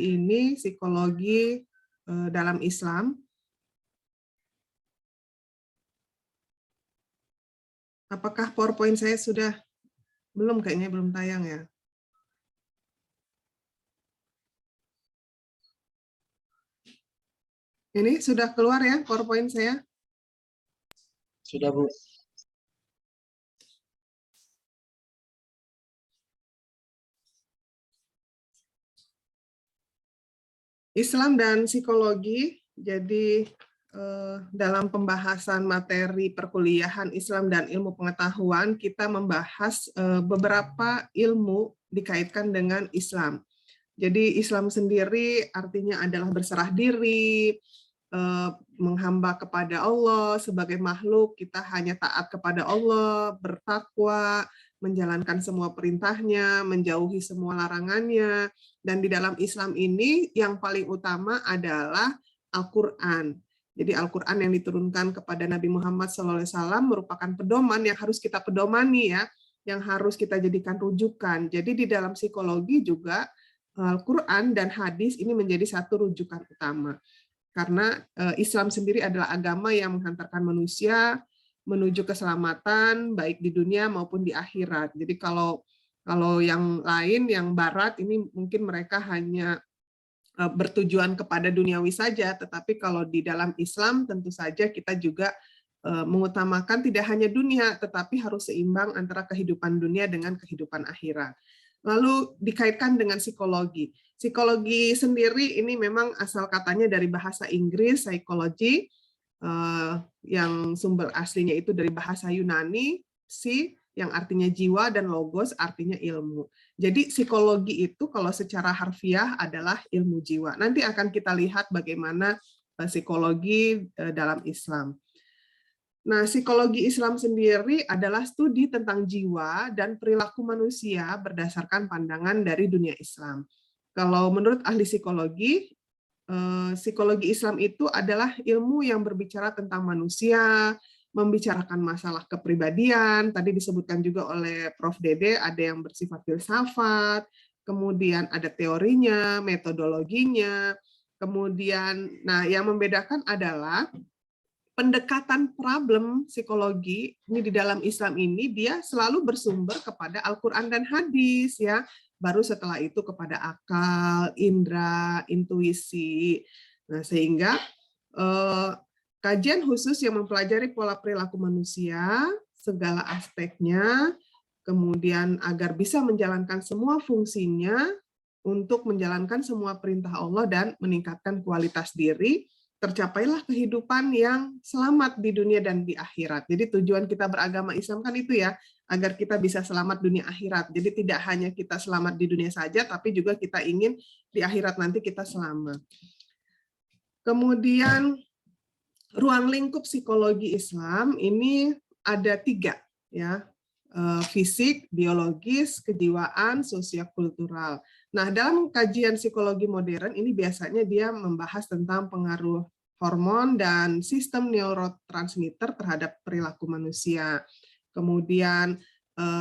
ini psikologi dalam Islam. Apakah PowerPoint saya sudah belum, kayaknya belum tayang ya. Ini sudah keluar ya PowerPoint saya? Sudah, Bu. Islam dan psikologi. Jadi dalam pembahasan materi perkuliahan Islam dan ilmu pengetahuan, kita membahas beberapa ilmu dikaitkan dengan Islam. Jadi Islam sendiri artinya adalah berserah diri, menghamba kepada Allah sebagai makhluk, kita hanya taat kepada Allah, bertakwa, menjalankan semua perintahnya, menjauhi semua larangannya. Dan di dalam Islam ini yang paling utama adalah Al-Quran. Jadi Al-Quran yang diturunkan kepada Nabi Muhammad SAW merupakan pedoman yang harus kita pedomani ya, yang harus kita jadikan rujukan. Jadi di dalam psikologi juga Al-Quran dan hadis ini menjadi satu rujukan utama. Karena Islam sendiri adalah agama yang menghantarkan manusia menuju keselamatan baik di dunia maupun di akhirat. Jadi kalau yang lain, yang barat, ini mungkin mereka hanya bertujuan kepada duniawi saja, tetapi kalau di dalam Islam tentu saja kita juga mengutamakan tidak hanya dunia, tetapi harus seimbang antara kehidupan dunia dengan kehidupan akhirat. Lalu dikaitkan dengan psikologi. Psikologi sendiri ini memang asal katanya dari bahasa Inggris, psychology, yang sumber aslinya itu dari bahasa Yunani, yang artinya jiwa, dan logos artinya ilmu. Jadi psikologi itu kalau secara harfiah adalah ilmu jiwa. Nanti akan kita lihat bagaimana psikologi dalam Islam. Nah, psikologi Islam sendiri adalah studi tentang jiwa dan perilaku manusia berdasarkan pandangan dari dunia Islam. Kalau menurut ahli psikologi, psikologi Islam itu adalah ilmu yang berbicara tentang manusia, membicarakan masalah kepribadian, tadi disebutkan juga oleh Prof. Dede, ada yang bersifat filsafat, kemudian ada teorinya, metodologinya, kemudian, nah yang membedakan adalah pendekatan problem psikologi ini di dalam Islam ini dia selalu bersumber kepada Al-Quran dan hadis ya, baru setelah itu kepada akal, indera, intuisi. Nah, sehingga kajian khusus yang mempelajari pola perilaku manusia, segala aspeknya, kemudian agar bisa menjalankan semua fungsinya untuk menjalankan semua perintah Allah dan meningkatkan kualitas diri, tercapailah kehidupan yang selamat di dunia dan di akhirat. Jadi tujuan kita beragama Islam kan itu ya, agar kita bisa selamat dunia akhirat. Jadi tidak hanya kita selamat di dunia saja, tapi juga kita ingin di akhirat nanti kita selamat. Kemudian ruang lingkup psikologi Islam ini ada 3 ya, fisik, biologis, kejiwaan, sosiokultural. Nah, dalam kajian psikologi modern ini biasanya dia membahas tentang pengaruh hormon dan sistem neurotransmitter terhadap perilaku manusia. Kemudian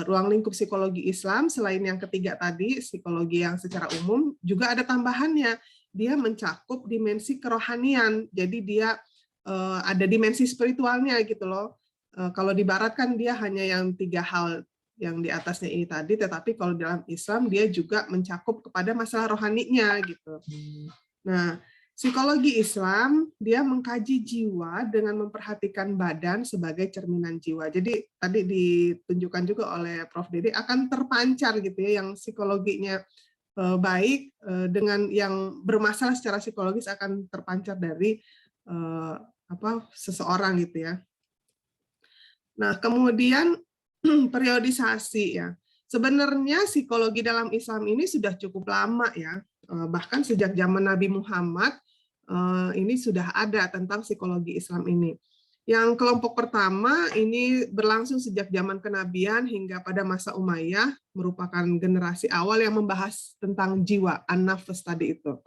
ruang lingkup psikologi Islam selain yang ketiga tadi, psikologi yang secara umum, juga ada tambahannya. Dia mencakup dimensi kerohanian. Jadi dia ada dimensi spiritualnya gitu loh. Kalau di Barat kan dia hanya yang 3 hal yang di atasnya ini tadi, tetapi kalau dalam Islam dia juga mencakup kepada masalah rohaninya gitu. Nah, psikologi Islam dia mengkaji jiwa dengan memperhatikan badan sebagai cerminan jiwa. Jadi tadi ditunjukkan juga oleh Prof. Dede akan terpancar gitu ya, yang psikologinya baik dengan yang bermasalah secara psikologis akan terpancar dari seseorang gitu ya. Nah, kemudian periodisasi ya. Sebenarnya psikologi dalam Islam ini sudah cukup lama ya. Bahkan sejak zaman Nabi Muhammad ini sudah ada tentang psikologi Islam ini. Yang kelompok pertama ini berlangsung sejak zaman kenabian hingga pada masa Umayyah, merupakan generasi awal yang membahas tentang jiwa, an-nafs tadi itu,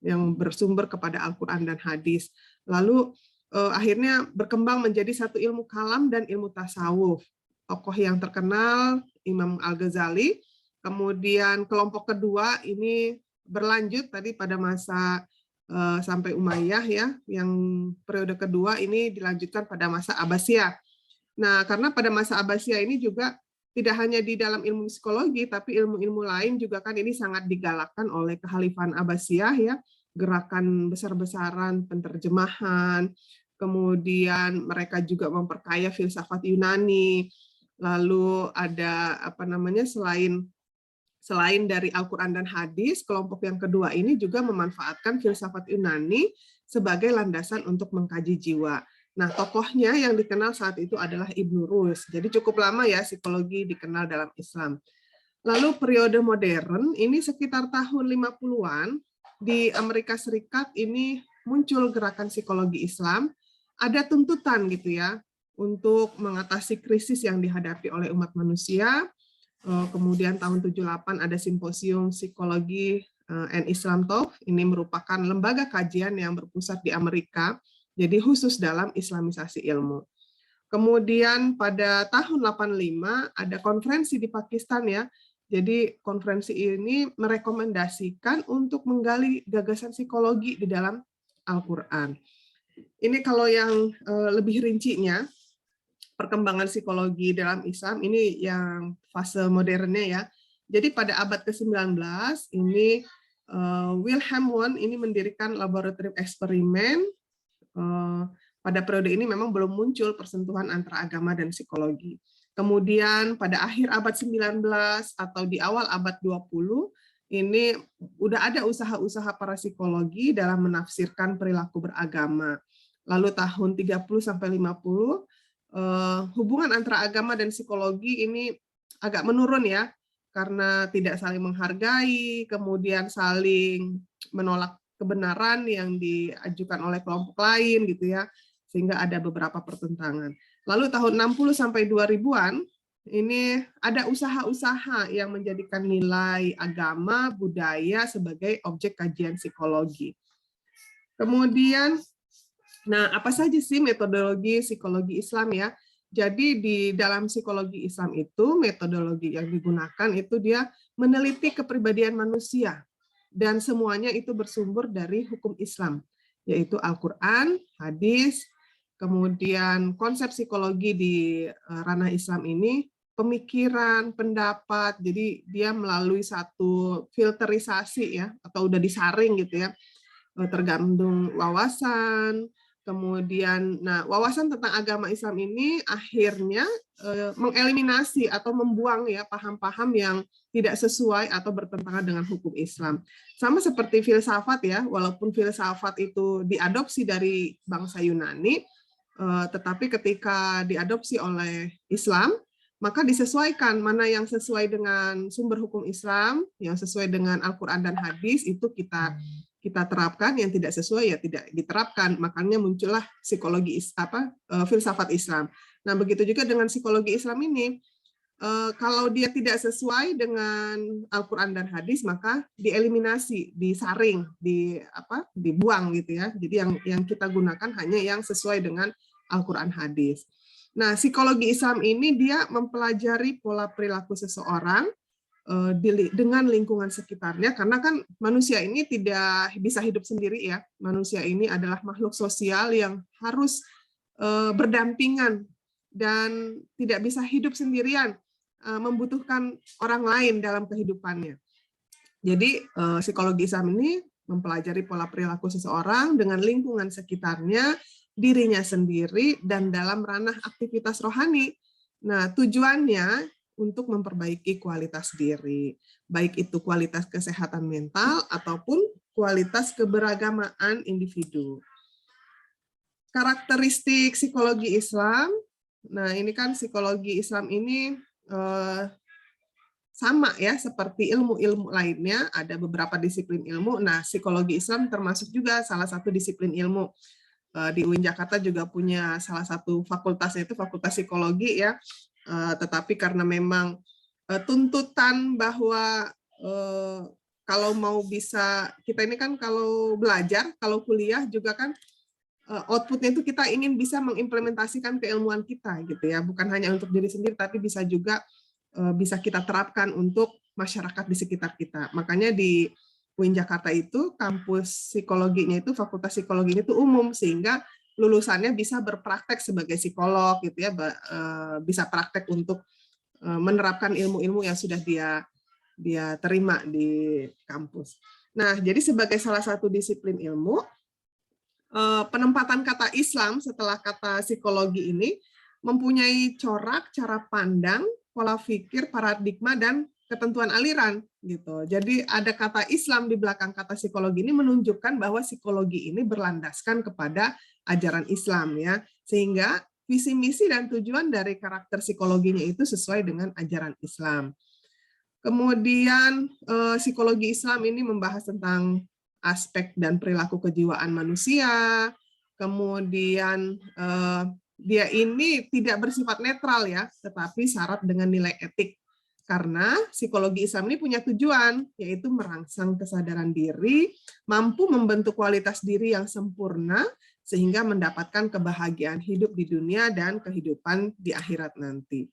yang bersumber kepada Al-Quran dan hadis. Lalu akhirnya berkembang menjadi satu ilmu kalam dan ilmu tasawuf. Tokoh yang terkenal Imam Al-Ghazali. Kemudian kelompok kedua ini berlanjut tadi pada masa sampai Umayyah ya, yang periode kedua ini dilanjutkan pada masa Abbasiyah. Nah, karena pada masa Abbasiyah ini juga tidak hanya di dalam ilmu psikologi, tapi ilmu-ilmu lain juga kan ini sangat digalakkan oleh Kekhalifan Abbasiyah ya, gerakan besar-besaran penterjemahan, kemudian mereka juga memperkaya filsafat Yunani, lalu ada apa namanya selain dari Al-Quran dan hadis, kelompok yang kedua ini juga memanfaatkan filsafat Yunani sebagai landasan untuk mengkaji jiwa. Nah, tokohnya yang dikenal saat itu adalah Ibnu Rus. Jadi cukup lama ya psikologi dikenal dalam Islam. Lalu periode modern, ini sekitar tahun 50-an, di Amerika Serikat ini muncul gerakan psikologi Islam, ada tuntutan gitu ya, untuk mengatasi krisis yang dihadapi oleh umat manusia. Kemudian tahun 78 ada simposium psikologi and Islam Talk, ini merupakan lembaga kajian yang berpusat di Amerika, jadi khusus dalam islamisasi ilmu. Kemudian pada tahun 85 ada konferensi di Pakistan ya. Jadi konferensi ini merekomendasikan untuk menggali gagasan psikologi di dalam Al-Qur'an. Ini kalau yang lebih rincinya perkembangan psikologi dalam Islam ini yang fase modernnya ya. Jadi pada abad ke-19 ini Wilhelm Wundt ini mendirikan laboratorium eksperimen. Pada periode ini memang belum muncul persentuhan antara agama dan psikologi. Kemudian pada akhir abad 19 atau di awal abad 20, ini udah ada usaha-usaha para psikologi dalam menafsirkan perilaku beragama. Lalu tahun 30 sampai 50, hubungan antara agama dan psikologi ini agak menurun ya, karena tidak saling menghargai, kemudian saling menolak kebenaran yang diajukan oleh kelompok lain gitu ya, sehingga ada beberapa pertentangan. Lalu tahun 60 sampai 2000-an ini ada usaha-usaha yang menjadikan nilai agama, budaya sebagai objek kajian psikologi. Kemudian nah, apa saja sih metodologi psikologi Islam ya? Jadi di dalam psikologi Islam itu metodologi yang digunakan itu dia meneliti kepribadian manusia. Dan semuanya itu bersumber dari hukum Islam, yaitu Al-Quran, hadis, kemudian konsep psikologi di ranah Islam ini, pemikiran, pendapat, jadi dia melalui satu filterisasi ya, atau udah disaring gitu ya, tergantung wawasan, kemudian nah wawasan tentang agama Islam ini akhirnya mengeliminasi atau membuang ya paham-paham yang tidak sesuai atau bertentangan dengan hukum Islam. Sama seperti filsafat ya, walaupun filsafat itu diadopsi dari bangsa Yunani, tetapi ketika diadopsi oleh Islam, maka disesuaikan mana yang sesuai dengan sumber hukum Islam, yang sesuai dengan Al-Quran dan hadis itu kita terapkan, yang tidak sesuai ya tidak diterapkan. Makanya muncullah psikologi filsafat Islam. Nah, begitu juga dengan psikologi Islam ini, kalau dia tidak sesuai dengan Al-Quran dan hadis, maka dieliminasi, disaring, dibuang gitu ya. Jadi yang kita gunakan hanya yang sesuai dengan Al-Quran hadis. Nah, psikologi Islam ini dia mempelajari pola perilaku seseorang dengan lingkungan sekitarnya, karena kan manusia ini tidak bisa hidup sendiri ya. Manusia ini adalah makhluk sosial yang harus berdampingan dan tidak bisa hidup sendirian, membutuhkan orang lain dalam kehidupannya. Jadi psikologi Islam ini mempelajari pola perilaku seseorang dengan lingkungan sekitarnya, dirinya sendiri, dan dalam ranah aktivitas rohani. Nah, tujuannya untuk memperbaiki kualitas diri, baik itu kualitas kesehatan mental ataupun kualitas keberagamaan individu. Karakteristik psikologi Islam, nah ini kan psikologi Islam ini sama ya seperti ilmu-ilmu lainnya, ada beberapa disiplin ilmu. Nah, psikologi Islam termasuk juga salah satu disiplin ilmu. Di UIN Jakarta juga punya salah satu fakultasnya itu fakultas psikologi ya. Tetapi karena memang tuntutan bahwa kalau mau bisa, kita ini kan kalau belajar, kalau kuliah juga kan outputnya itu kita ingin bisa mengimplementasikan keilmuan kita gitu ya, bukan hanya untuk diri sendiri tapi bisa juga bisa kita terapkan untuk masyarakat di sekitar kita. Makanya di UIN Jakarta itu kampus psikologinya itu fakultas psikologinya itu umum, sehingga lulusannya bisa berpraktek sebagai psikolog gitu ya, bisa praktek untuk menerapkan ilmu-ilmu yang sudah dia terima di kampus. Nah, jadi sebagai salah satu disiplin ilmu, penempatan kata Islam setelah kata psikologi ini mempunyai corak, cara pandang, pola pikir, paradigma, dan ketentuan aliran gitu. Jadi ada kata Islam di belakang kata psikologi ini menunjukkan bahwa psikologi ini berlandaskan kepada ajaran Islam ya, sehingga visi misi dan tujuan dari karakter psikologinya itu sesuai dengan ajaran Islam. Kemudian psikologi Islam ini membahas tentang aspek dan perilaku kejiwaan manusia. Kemudian dia ini tidak bersifat netral ya, tetapi syarat dengan nilai etik. Karena psikologi Islam ini punya tujuan, yaitu merangsang kesadaran diri, mampu membentuk kualitas diri yang sempurna, sehingga mendapatkan kebahagiaan hidup di dunia dan kehidupan di akhirat nanti.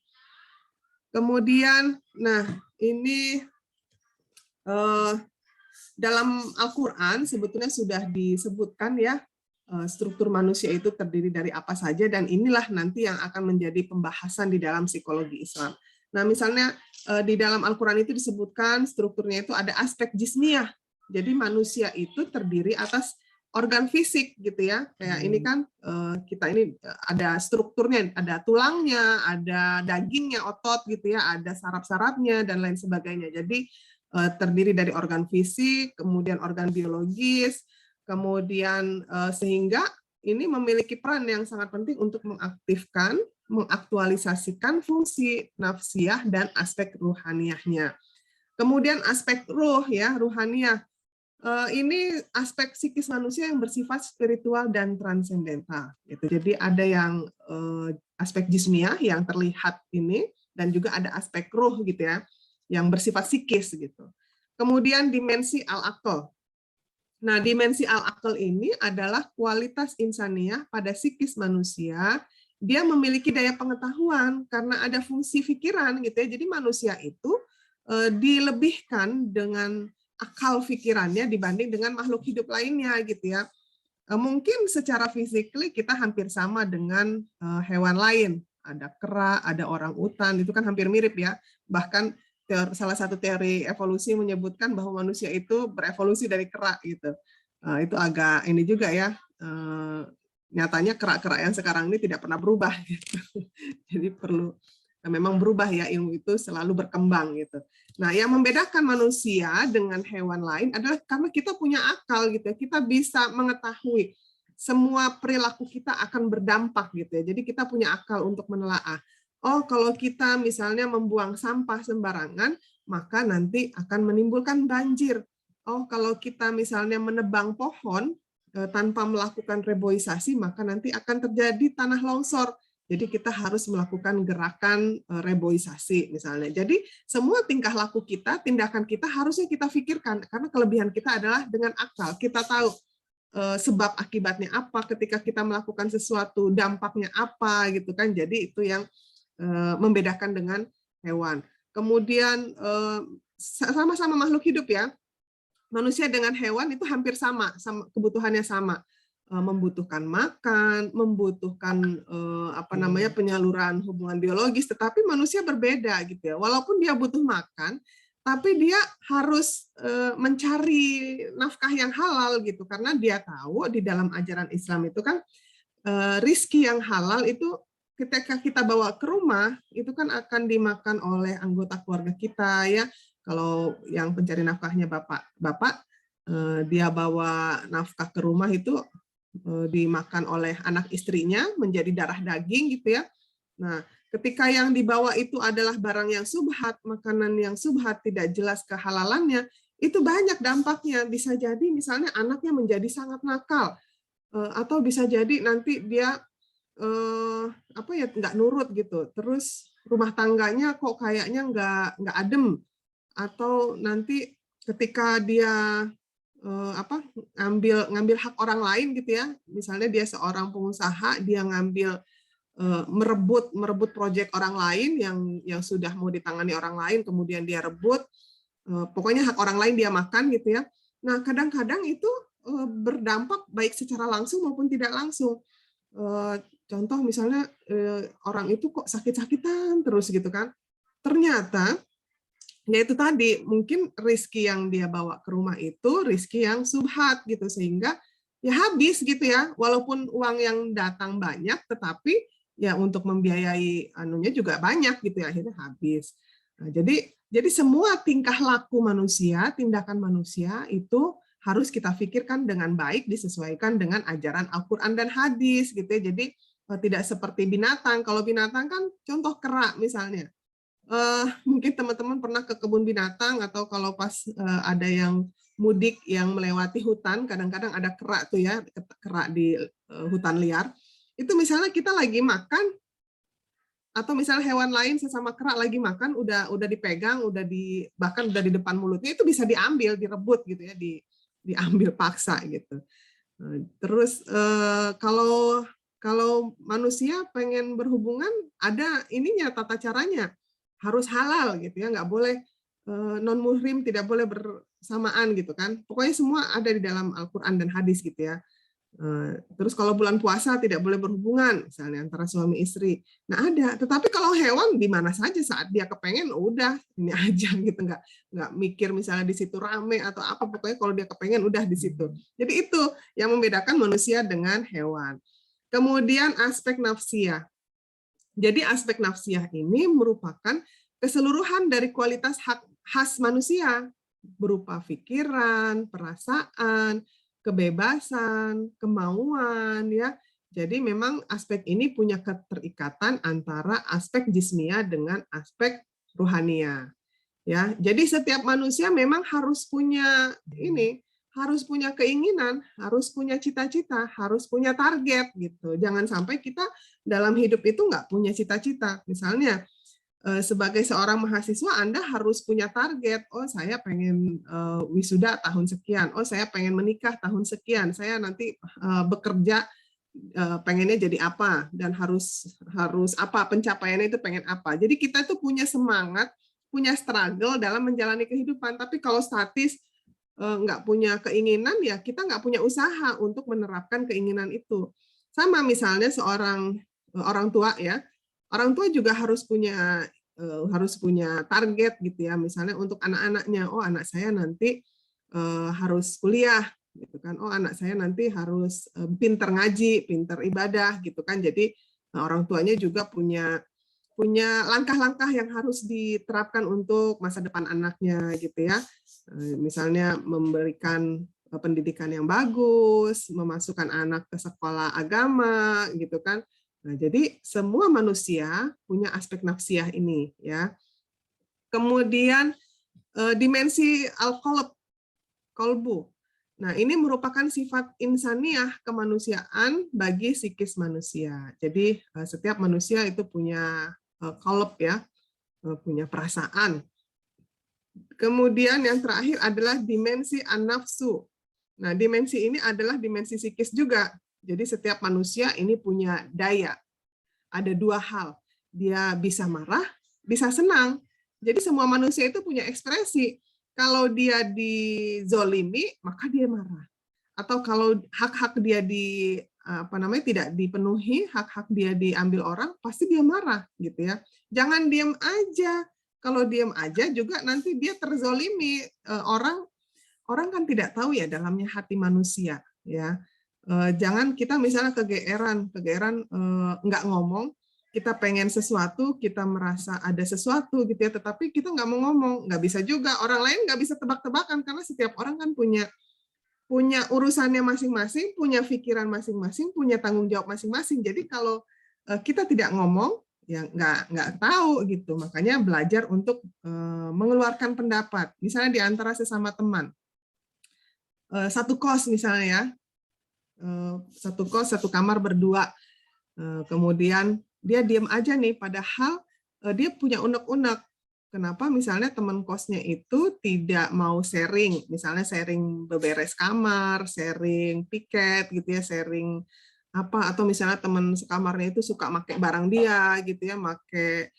Kemudian, nah ini dalam Al-Quran sebetulnya sudah disebutkan ya, struktur manusia itu terdiri dari apa saja, dan inilah nanti yang akan menjadi pembahasan di dalam psikologi Islam. Nah, misalnya di dalam Al-Quran itu disebutkan strukturnya itu ada aspek jismiyah. Jadi manusia itu terdiri atas organ fisik gitu ya. Kayak ini kan kita ini ada strukturnya, ada tulangnya, ada dagingnya, otot gitu ya, ada saraf-sarafnya dan lain sebagainya. Jadi terdiri dari organ fisik, kemudian organ biologis, kemudian sehingga ini memiliki peran yang sangat penting untuk mengaktifkan, mengaktualisasikan fungsi nafsiyah dan aspek ruhaniyahnya. Kemudian aspek ruh ya, ruhaniyah. Ini aspek psikis manusia yang bersifat spiritual dan transendental. Gitu. Jadi ada yang aspek jismiyah yang terlihat ini, dan juga ada aspek ruh gitu ya, yang bersifat psikis gitu. Kemudian dimensi al-aql. Nah, dimensi al-aql ini adalah kualitas insaniah pada psikis manusia. Dia memiliki daya pengetahuan karena ada fungsi pikiran gitu ya. Jadi manusia itu dilebihkan dengan akal pikirannya dibanding dengan makhluk hidup lainnya gitu ya. Mungkin secara fisikly kita hampir sama dengan hewan lain. Ada kera, ada orang utan, itu kan hampir mirip ya. Bahkan salah satu teori evolusi menyebutkan bahwa manusia itu berevolusi dari kera gitu. Itu agak ini juga ya. Nyatanya kera-kera yang sekarang ini tidak pernah berubah gitu. Jadi perlu memang berubah ya, ilmu itu selalu berkembang gitu. Nah, yang membedakan manusia dengan hewan lain adalah karena kita punya akal gitu ya. Kita bisa mengetahui semua perilaku kita akan berdampak gitu ya. Jadi kita punya akal untuk menelaah. Oh, kalau kita misalnya membuang sampah sembarangan, maka nanti akan menimbulkan banjir. Oh, kalau kita misalnya menebang pohon tanpa melakukan reboisasi, maka nanti akan terjadi tanah longsor. Jadi kita harus melakukan gerakan reboisasi misalnya. Jadi semua tingkah laku kita, tindakan kita harusnya kita pikirkan, karena kelebihan kita adalah dengan akal. Kita tahu sebab akibatnya apa, ketika kita melakukan sesuatu dampaknya apa gitu kan. Jadi itu yang membedakan dengan hewan. Kemudian sama-sama makhluk hidup ya. Manusia dengan hewan itu hampir sama kebutuhannya sama. Membutuhkan makan, membutuhkan penyaluran hubungan biologis, tetapi manusia berbeda gitu ya. Walaupun dia butuh makan, tapi dia harus mencari nafkah yang halal gitu, karena dia tahu di dalam ajaran Islam itu kan rizki yang halal itu ketika kita bawa ke rumah itu kan akan dimakan oleh anggota keluarga kita ya. Kalau yang pencari nafkahnya bapak dia bawa nafkah ke rumah itu dimakan oleh anak istrinya menjadi darah daging gitu ya. Nah, ketika yang dibawa itu adalah barang yang subhat, makanan yang subhat, tidak jelas kehalalannya, itu banyak dampaknya. Bisa jadi misalnya anaknya menjadi sangat nakal, atau bisa jadi nanti dia nggak nurut gitu. Terus rumah tangganya kok kayaknya nggak adem, atau nanti ketika dia ngambil hak orang lain gitu ya, misalnya dia seorang pengusaha, dia ngambil merebut proyek orang lain yang sudah mau ditangani orang lain, kemudian dia rebut, pokoknya hak orang lain dia makan gitu ya. Nah, kadang-kadang itu berdampak baik secara langsung maupun tidak langsung. Contoh misalnya orang itu kok sakit-sakitan terus gitu kan. Ternyata ya itu tadi, mungkin rezeki yang dia bawa ke rumah itu rezeki yang subhat gitu, sehingga ya habis gitu ya, walaupun uang yang datang banyak tetapi ya untuk membiayai anunya juga banyak gitu ya, akhirnya habis. Nah, jadi semua tingkah laku manusia, tindakan manusia itu harus kita pikirkan dengan baik, disesuaikan dengan ajaran Al-Qur'an dan hadis gitu ya. Jadi tidak seperti binatang. Kalau binatang kan contoh kera misalnya. Mungkin teman-teman pernah ke kebun binatang atau kalau pas ada yang mudik yang melewati hutan, kadang-kadang ada kera tuh ya, kera di hutan liar. Itu misalnya kita lagi makan atau misalnya hewan lain sesama kera lagi makan, udah dipegang, bahkan udah di depan mulutnya, itu bisa diambil, direbut gitu ya, diambil paksa gitu. Terus kalau manusia pengen berhubungan, ada ininya, tata caranya, harus halal gitu ya, nggak boleh non muhrim, tidak boleh bersamaan gitu kan. Pokoknya semua ada di dalam Al-Qur'an dan hadis gitu ya. Terus kalau bulan puasa tidak boleh berhubungan misalnya antara suami istri. Nah ada, tetapi kalau hewan di mana saja saat dia kepengen udah ini aja gitu, nggak mikir misalnya di situ rame atau apa, pokoknya kalau dia kepengen udah di situ. Jadi itu yang membedakan manusia dengan hewan. Kemudian aspek nafsiyah. Jadi aspek nafsiyah ini merupakan keseluruhan dari kualitas khas manusia berupa pikiran, perasaan, kebebasan, kemauan ya. Jadi memang aspek ini punya keterikatan antara aspek jismiyah dengan aspek ruhania. Ya, jadi setiap manusia memang harus punya ini, harus punya keinginan, harus punya cita-cita, harus punya target gitu. Jangan sampai kita dalam hidup itu nggak punya cita-cita. Misalnya sebagai seorang mahasiswa Anda harus punya target. Oh, saya pengen wisuda tahun sekian. Oh, saya pengen menikah tahun sekian. Saya nanti bekerja pengennya jadi apa dan harus apa, pencapaiannya itu pengen apa. Jadi kita itu punya semangat, punya struggle dalam menjalani kehidupan. Tapi kalau statis nggak punya keinginan, ya kita nggak punya usaha untuk menerapkan keinginan itu. Sama misalnya seorang orang tua ya, orang tua juga harus punya target gitu ya, misalnya untuk anak-anaknya. Oh, anak saya nanti harus kuliah gitu kan. Oh, anak saya nanti harus pinter ngaji, pinter ibadah gitu kan. Jadi orang tuanya juga punya langkah-langkah yang harus diterapkan untuk masa depan anaknya gitu ya. Misalnya memberikan pendidikan yang bagus, memasukkan anak ke sekolah agama gitu kan. Nah, jadi semua manusia punya aspek nafsiyah ini ya. Kemudian dimensi al-qalb, kolbu. Nah, ini merupakan sifat insaniah, kemanusiaan bagi psikis manusia. Jadi setiap manusia itu punya qalb ya, punya perasaan. Kemudian yang terakhir adalah dimensi an-nafsu. Nah, dimensi ini adalah dimensi psikis juga. Jadi setiap manusia ini punya daya. Ada dua hal. Dia bisa marah, bisa senang. Jadi semua manusia itu punya ekspresi. Kalau dia dizolimi, maka dia marah. Atau kalau hak-hak dia tidak dipenuhi, hak-hak dia diambil orang, pasti dia marah gitu ya. Jangan diam aja. Kalau diam aja juga nanti dia terzolimi. Orang kan tidak tahu ya dalamnya hati manusia ya. Jangan kita misalnya kegeeran nggak ngomong, kita pengen sesuatu, kita merasa ada sesuatu gitu ya, tetapi kita nggak mau ngomong, nggak bisa juga. Orang lain nggak bisa tebak-tebakan karena setiap orang kan punya urusannya masing-masing, punya pikiran masing-masing, punya tanggung jawab masing-masing. Jadi kalau kita tidak ngomong, ya nggak tahu gitu. Makanya belajar untuk mengeluarkan pendapat. Misalnya di antara sesama teman, satu kos misalnya ya, satu kos, satu kamar berdua. Kemudian dia diam aja nih, padahal dia punya unek-unek. Kenapa misalnya teman kosnya itu tidak mau sharing, misalnya sharing beberes kamar, sharing tiket gitu ya, sharing apa, atau misalnya teman sekamarnya itu suka pakai barang dia gitu ya, pakai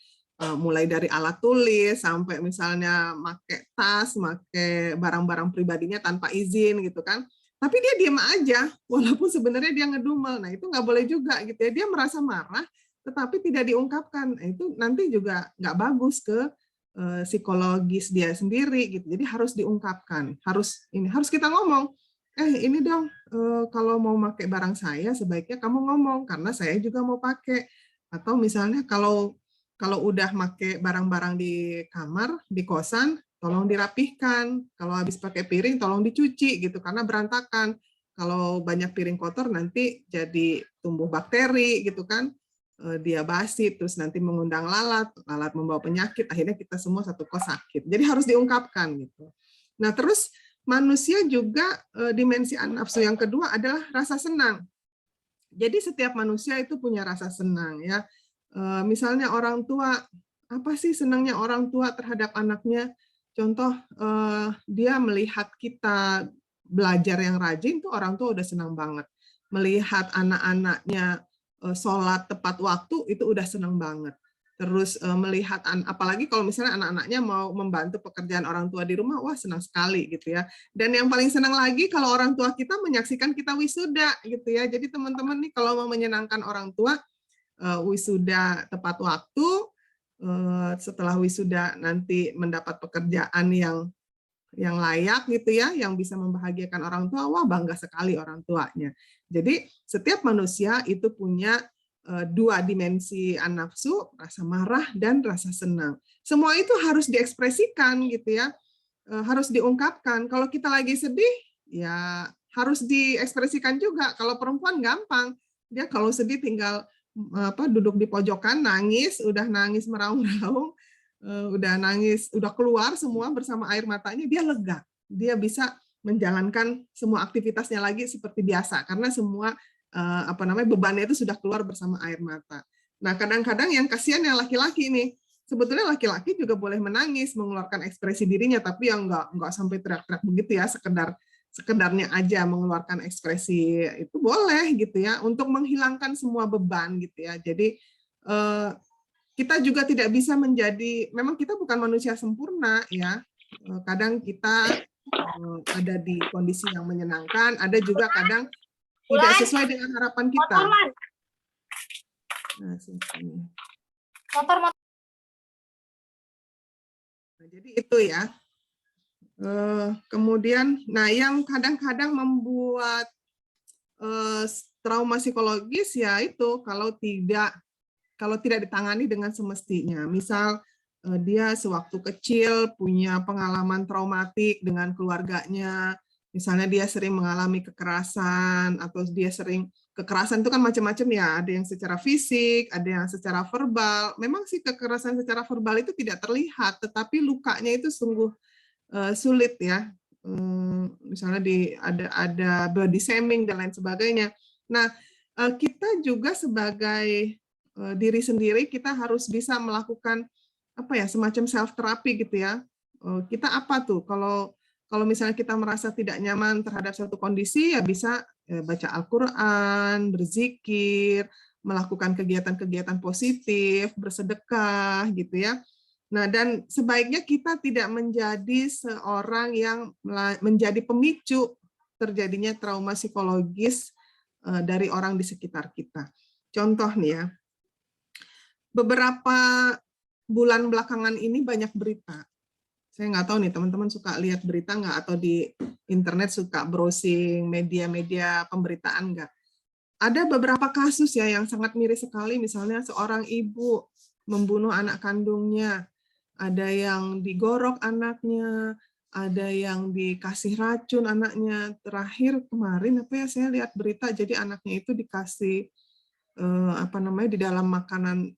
mulai dari alat tulis sampai misalnya pakai tas, pakai barang-barang pribadinya tanpa izin gitu kan. Tapi dia diam aja, walaupun sebenarnya dia ngedumel. Nah itu nggak boleh juga gitu ya. Dia merasa marah, tetapi tidak diungkapkan. Nah, itu nanti juga nggak bagus ke psikologis dia sendiri gitu. Jadi harus diungkapkan, harus kita ngomong. Ini dong, kalau mau pakai barang saya sebaiknya kamu ngomong karena saya juga mau pakai. Atau misalnya kalau udah pakai barang-barang di kamar, di kosan, tolong dirapihkan. Kalau habis pakai piring, tolong dicuci gitu karena berantakan. Kalau banyak piring kotor nanti jadi tumbuh bakteri gitu kan. Dia basi, terus nanti mengundang lalat membawa penyakit, akhirnya kita semua satu kos sakit. Jadi harus diungkapkan gitu. Nah terus manusia juga dimensi nafsu yang kedua adalah rasa senang. Jadi setiap manusia itu punya rasa senang ya. Misalnya orang tua, apa sih senangnya orang tua terhadap anaknya? Contoh dia melihat kita belajar yang rajin tuh orang tua udah senang banget. Melihat anak-anaknya sholat tepat waktu itu udah senang banget. Terus melihat apalagi kalau misalnya anak-anaknya mau membantu pekerjaan orang tua di rumah, wah senang sekali gitu ya. Dan yang paling senang lagi kalau orang tua kita menyaksikan kita wisuda gitu ya. Jadi teman-teman nih kalau mau menyenangkan orang tua, wisuda tepat waktu, setelah wisuda nanti mendapat pekerjaan yang layak gitu ya, yang bisa membahagiakan orang tua, wah bangga sekali orang tuanya. Jadi setiap manusia itu punya dua dimensi nafsu, rasa marah dan rasa senang. Semua itu harus diekspresikan gitu ya, harus diungkapkan. Kalau kita lagi sedih, ya harus diekspresikan juga. Kalau perempuan gampang, dia kalau sedih tinggal duduk di pojokan, udah nangis meraung-raung, udah nangis, udah keluar semua bersama air matanya, dia lega. Dia bisa menjalankan semua aktivitasnya lagi seperti biasa karena semua bebannya itu sudah keluar bersama air mata. Nah, kadang-kadang yang kasihan yang laki-laki nih. Sebetulnya laki-laki juga boleh menangis, mengeluarkan ekspresi dirinya, tapi yang nggak sampai teriak-teriak begitu ya, sekedarnya aja mengeluarkan ekspresi itu boleh gitu ya, untuk menghilangkan semua beban gitu ya. Jadi kita juga tidak bisa memang kita bukan manusia sempurna ya. Kadang kita ada di kondisi yang menyenangkan, ada juga kadang tidak sesuai dengan harapan kita. Nah, sini. Nah, jadi itu ya. Kemudian, nah yang kadang-kadang membuat trauma psikologis ya itu kalau tidak ditangani dengan semestinya. Misal dia sewaktu kecil punya pengalaman traumatik dengan keluarganya, misalnya dia sering mengalami kekerasan, atau dia sering, kekerasan itu kan macam-macam ya, ada yang secara fisik, ada yang secara verbal. Memang sih kekerasan secara verbal itu tidak terlihat, tetapi lukanya itu sungguh sulit ya. Misalnya ada body shaming dan lain sebagainya. Nah, kita juga sebagai diri sendiri kita harus bisa melakukan semacam self terapi gitu ya. Kita apa tuh kalau misalnya kita merasa tidak nyaman terhadap suatu kondisi, ya bisa baca Al-Quran, berzikir, melakukan kegiatan-kegiatan positif, bersedekah gitu ya. Nah, dan sebaiknya kita tidak menjadi seorang yang menjadi pemicu terjadinya trauma psikologis dari orang di sekitar kita. Contoh nih ya, beberapa bulan belakangan ini banyak berita. Saya nggak tahu nih teman-teman suka lihat berita nggak, atau di internet suka browsing media-media pemberitaan nggak. Ada beberapa kasus ya yang sangat miris sekali, misalnya seorang ibu membunuh anak kandungnya, ada yang digorok anaknya, ada yang dikasih racun anaknya. Terakhir kemarin saya lihat berita, jadi anaknya itu dikasih di dalam makanan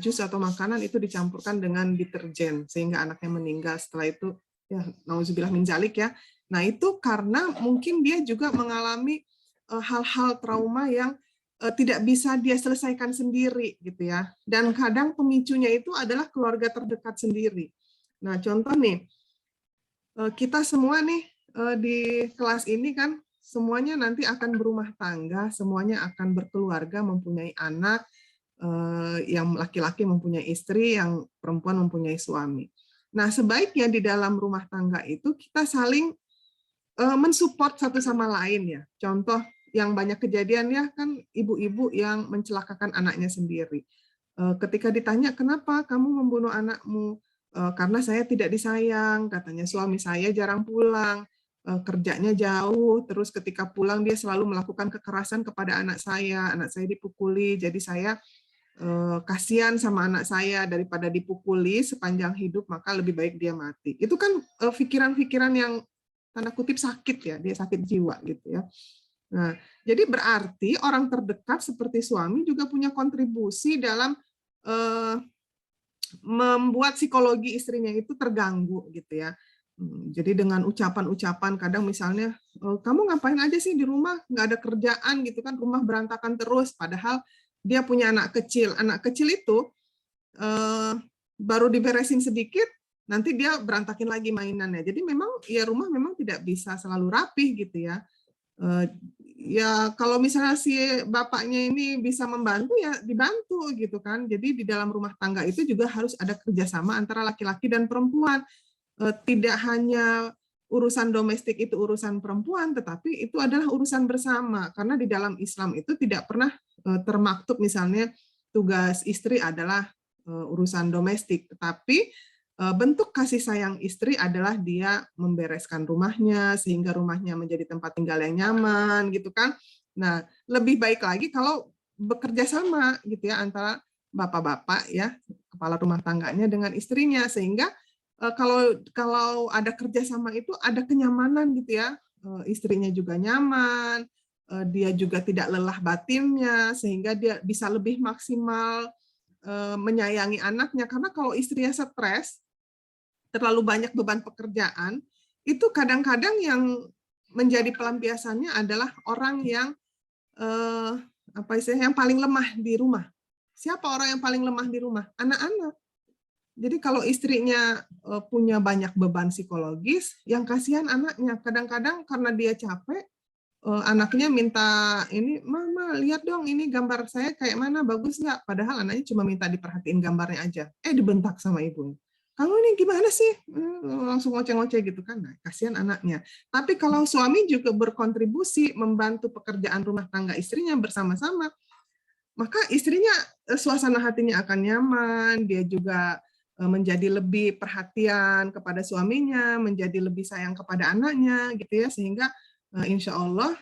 jus atau makanan itu dicampurkan dengan deterjen sehingga anaknya meninggal. Setelah itu ya nauzubillah min dzalik ya. Nah, itu karena mungkin dia juga mengalami hal-hal trauma yang tidak bisa dia selesaikan sendiri gitu ya. Dan kadang pemicunya itu adalah keluarga terdekat sendiri. Nah, contoh nih, kita semua nih di kelas ini kan semuanya nanti akan berumah tangga, semuanya akan berkeluarga, mempunyai anak. yang laki-laki mempunyai istri, yang perempuan mempunyai suami. Nah, sebaiknya di dalam rumah tangga itu kita saling mensupport satu sama lain ya. Contoh yang banyak kejadian ya kan ibu-ibu yang mencelakakan anaknya sendiri. Ketika ditanya, kenapa kamu membunuh anakmu? Karena saya tidak disayang, katanya suami saya jarang pulang, kerjanya jauh, terus ketika pulang dia selalu melakukan kekerasan kepada anak saya dipukuli, jadi saya kasihan sama anak saya, daripada dipukuli sepanjang hidup, maka lebih baik dia mati. Itu kan pikiran-pikiran yang tanda kutip sakit ya, dia sakit jiwa gitu ya. Nah, jadi berarti orang terdekat seperti suami juga punya kontribusi dalam membuat psikologi istrinya itu terganggu gitu ya. Jadi dengan ucapan-ucapan kadang misalnya, kamu ngapain aja sih di rumah, nggak ada kerjaan gitu kan, rumah berantakan terus, padahal dia punya anak kecil. Anak kecil itu baru diberesin sedikit, nanti dia berantakin lagi mainannya. Jadi memang ya rumah memang tidak bisa selalu rapih gitu ya. Ya kalau misalnya si bapaknya ini bisa membantu ya dibantu gitu kan. Jadi di dalam rumah tangga itu juga harus ada kerjasama antara laki-laki dan perempuan. Tidak hanya urusan domestik itu urusan perempuan, tetapi itu adalah urusan bersama. Karena di dalam Islam itu tidak pernah termaktub misalnya tugas istri adalah urusan domestik, tetapi bentuk kasih sayang istri adalah dia membereskan rumahnya sehingga rumahnya menjadi tempat tinggal yang nyaman gitu kan. Nah, lebih baik lagi kalau bekerja sama gitu ya antara bapak-bapak ya, kepala rumah tangganya dengan istrinya, sehingga kalau ada kerjasama itu ada kenyamanan gitu ya, istrinya juga nyaman, dia juga tidak lelah batinnya, sehingga dia bisa lebih maksimal menyayangi anaknya. Karena kalau istrinya stres, terlalu banyak beban pekerjaan, itu kadang-kadang yang menjadi pelampiasannya adalah orang yang yang paling lemah di rumah. Siapa orang yang paling lemah di rumah? Anak-anak. Jadi kalau istrinya punya banyak beban psikologis, yang kasihan anaknya. Kadang-kadang karena dia capek, anaknya minta ini, mama lihat dong ini gambar saya kayak mana, bagus nggak? Padahal anaknya cuma minta diperhatiin gambarnya aja. Dibentak sama ibunya. Kamu ini gimana sih? Langsung ngoceh-ngoceh gitu kan. Nah, kasihan anaknya. Tapi kalau suami juga berkontribusi membantu pekerjaan rumah tangga istrinya bersama-sama, maka istrinya suasana hatinya akan nyaman, dia juga menjadi lebih perhatian kepada suaminya, menjadi lebih sayang kepada anaknya gitu ya, sehingga insya Allah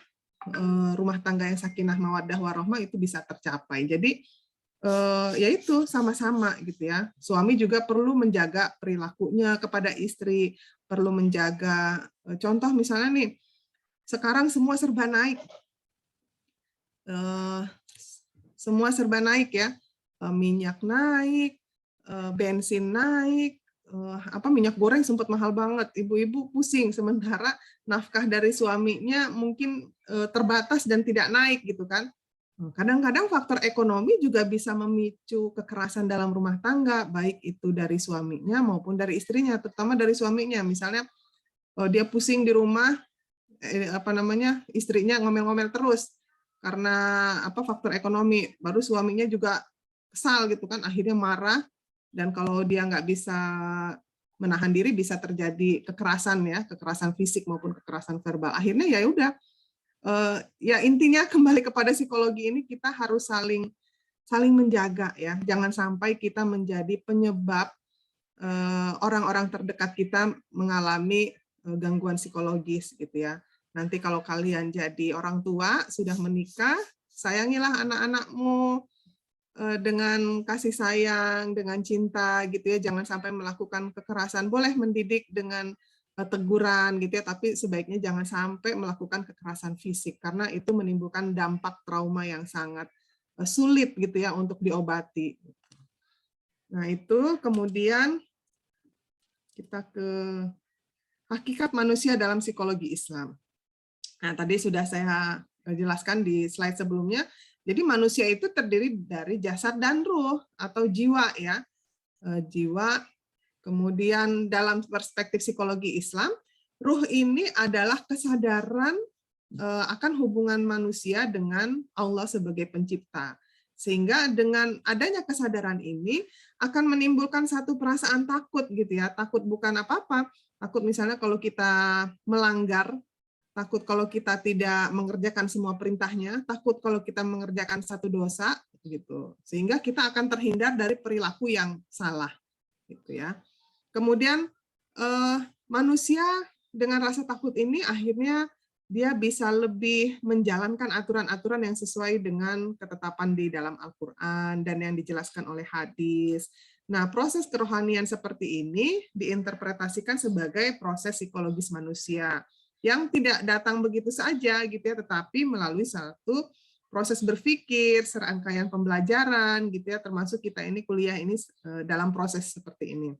rumah tangga yang sakinah mawaddah warohmah itu bisa tercapai. Jadi yaitu sama-sama gitu ya. Suami juga perlu menjaga perilakunya kepada istri, perlu menjaga contoh misalnya nih, sekarang semua serba naik. Semua serba naik ya. Minyak naik, bensin naik, minyak goreng sempat mahal banget. Ibu-ibu pusing sementara nafkah dari suaminya mungkin terbatas dan tidak naik gitu kan. Kadang-kadang faktor ekonomi juga bisa memicu kekerasan dalam rumah tangga, baik itu dari suaminya maupun dari istrinya, terutama dari suaminya. Misalnya dia pusing di rumah, istrinya ngomel-ngomel terus karena faktor ekonomi, baru suaminya juga kesal gitu kan, akhirnya marah, dan kalau dia nggak bisa menahan diri bisa terjadi kekerasan ya, kekerasan fisik maupun kekerasan verbal. Akhirnya ya udah. Ya intinya kembali kepada psikologi ini kita harus saling menjaga ya, jangan sampai kita menjadi penyebab orang-orang terdekat kita mengalami gangguan psikologis gitu ya. Nanti kalau kalian jadi orang tua sudah menikah, sayangilah anak-anakmu dengan kasih sayang, dengan cinta gitu ya, jangan sampai melakukan kekerasan. Boleh mendidik dengan teguran gitu ya, tapi sebaiknya jangan sampai melakukan kekerasan fisik karena itu menimbulkan dampak trauma yang sangat sulit gitu ya untuk diobati. Nah, itu kemudian kita ke hakikat manusia dalam psikologi Islam. Nah, tadi sudah saya jelaskan di slide sebelumnya. Jadi manusia itu terdiri dari jasad dan ruh atau jiwa ya. Jiwa. Kemudian dalam perspektif psikologi Islam, ruh ini adalah kesadaran akan hubungan manusia dengan Allah sebagai pencipta. Sehingga dengan adanya kesadaran ini akan menimbulkan satu perasaan takut gitu ya. Takut bukan apa-apa, takut misalnya kalau kita melanggar, takut kalau kita tidak mengerjakan semua perintahnya, takut kalau kita mengerjakan satu dosa gitu. Sehingga kita akan terhindar dari perilaku yang salah gitu ya. Kemudian manusia dengan rasa takut ini akhirnya dia bisa lebih menjalankan aturan-aturan yang sesuai dengan ketetapan di dalam Al-Quran dan yang dijelaskan oleh hadis. Nah, proses kerohanian seperti ini diinterpretasikan sebagai proses psikologis manusia yang tidak datang begitu saja gitu ya, tetapi melalui satu proses berpikir, serangkaian pembelajaran gitu ya, termasuk kita ini kuliah ini dalam proses seperti ini.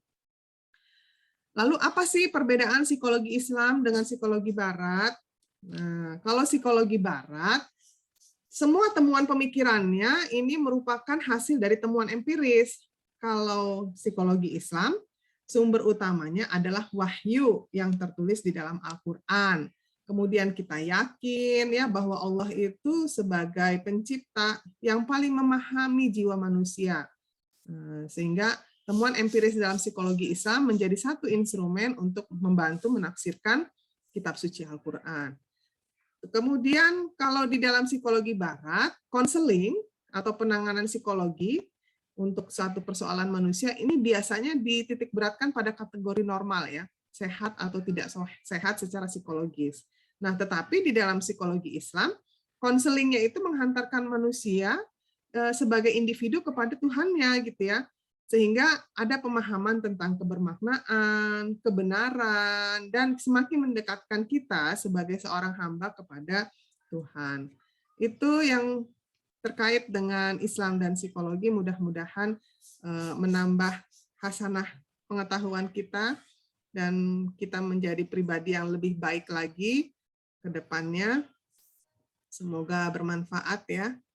Lalu apa sih perbedaan psikologi Islam dengan psikologi Barat? Nah, kalau psikologi Barat, semua temuan pemikirannya ini merupakan hasil dari temuan empiris. Kalau psikologi Islam, sumber utamanya adalah wahyu yang tertulis di dalam Al-Quran. Kemudian kita yakin ya bahwa Allah itu sebagai pencipta yang paling memahami jiwa manusia. Sehingga temuan empiris dalam psikologi Islam menjadi satu instrumen untuk membantu menafsirkan kitab suci Al-Quran. Kemudian kalau di dalam psikologi Barat, konseling atau penanganan psikologi untuk satu persoalan manusia ini biasanya dititik beratkan pada kategori normal ya, sehat atau tidak sehat secara psikologis. Nah, tetapi di dalam psikologi Islam, konselingnya itu menghantarkan manusia sebagai individu kepada Tuhannya gitu ya. Sehingga ada pemahaman tentang kebermaknaan, kebenaran, dan semakin mendekatkan kita sebagai seorang hamba kepada Tuhan. Itu yang terkait dengan Islam dan psikologi, mudah-mudahan menambah hasanah pengetahuan kita, dan kita menjadi pribadi yang lebih baik lagi ke depannya. Semoga bermanfaat ya.